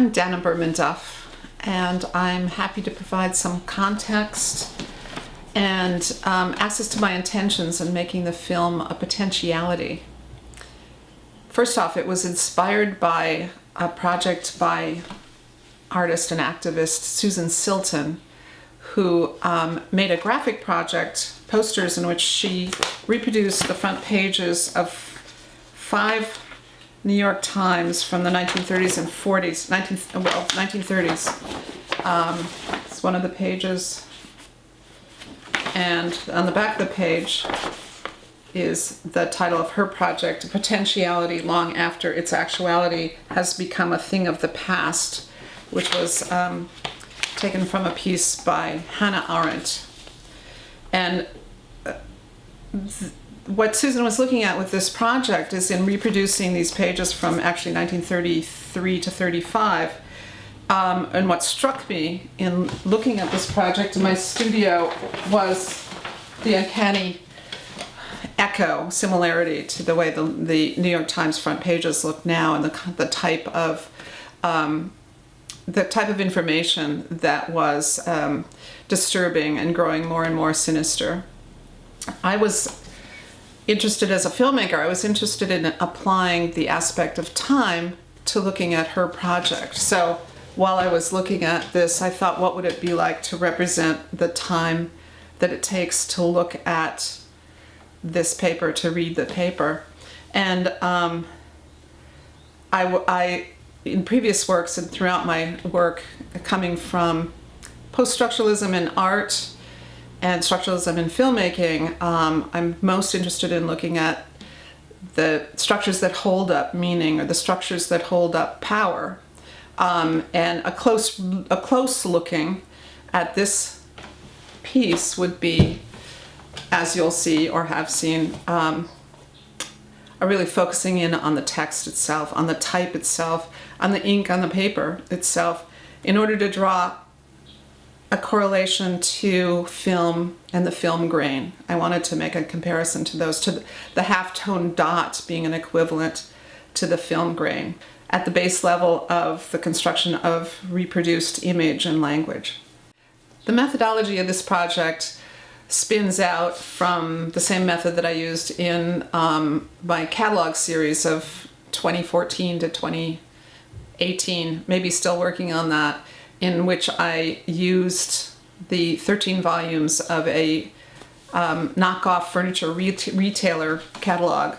I'm Berman Duff, and I'm happy to provide some context and access to my intentions in making the film a potentiality. First off, it was inspired by a project by artist and activist Susan Silton, who made a graphic project, posters in which she reproduced the front pages of 5 New York Times from the 1930s and 40s, 1930s. It's one of the pages, and on the back of the page is the title of her project, Potentiality Long After Its Actuality Has Become a Thing of the Past, which was taken from a piece by Hannah Arendt. And what Susan was looking at with this project is in reproducing these pages from actually 1933 to 35. And what struck me in looking at this project in my studio was the uncanny similarity to the way the New York Times front pages look now, and the type of information that was disturbing and growing more and more sinister. I was interested as a filmmaker, I was interested in applying the aspect of time to looking at her project. So while I was looking at this, I thought, what would it be like to represent the time that it takes to look at this paper, to read the paper. And I in previous works and throughout my work, coming from post-structuralism in art and structuralism in filmmaking, I'm most interested in looking at the structures that hold up meaning, or the structures that hold up power. And a close looking at this piece would be, as you'll see or have seen, are really focusing in on the text itself, on the type itself, on the ink on the paper itself, in order to draw a correlation to film and the film grain. I wanted to make a comparison to those, to the half-tone dot being an equivalent to the film grain at the base level of the construction of reproduced image and language. The methodology of this project spins out from the same method that I used in my catalog series of 2014 to 2018, maybe still working on that, in which I used the 13 volumes of a knockoff furniture retailer catalog.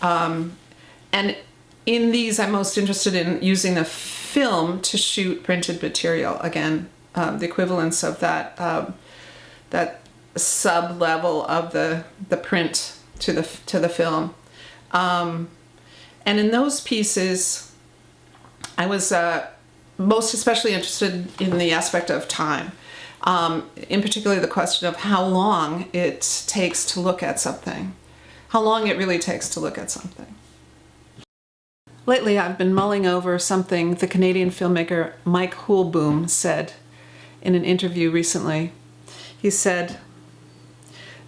And in these, I'm most interested in using the film to shoot printed material. Again, the equivalence of that sub-level of the print to the film. And in those pieces, I was most especially interested in the aspect of time, in particular the question of how long it takes to look at something, how long it really takes to look at something. Lately, I've been mulling over something the Canadian filmmaker Mike Hoolboom said in an interview recently. He said,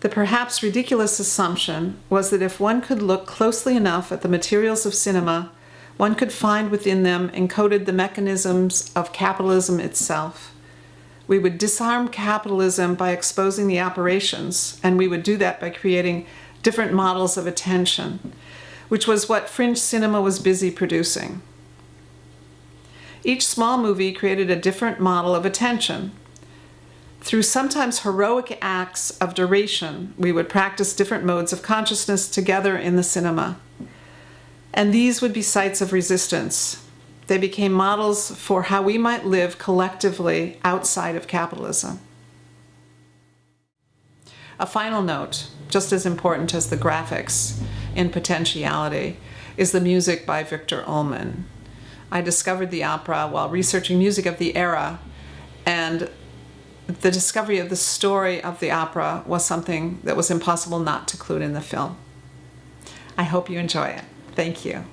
"The perhaps ridiculous assumption was that if one could look closely enough at the materials of cinema, one could find within them encoded the mechanisms of capitalism itself. We would disarm capitalism by exposing the operations, and we would do that by creating different models of attention, which was what fringe cinema was busy producing. Each small movie created a different model of attention. Through sometimes heroic acts of duration, we would practice different modes of consciousness together in the cinema. And these would be sites of resistance. They became models for how we might live collectively outside of capitalism." A final note, just as important as the graphics in Potentiality, is the music by Victor Ullmann. I discovered the opera while researching music of the era, and the discovery of the story of the opera was something that was impossible not to include in the film. I hope you enjoy it. Thank you.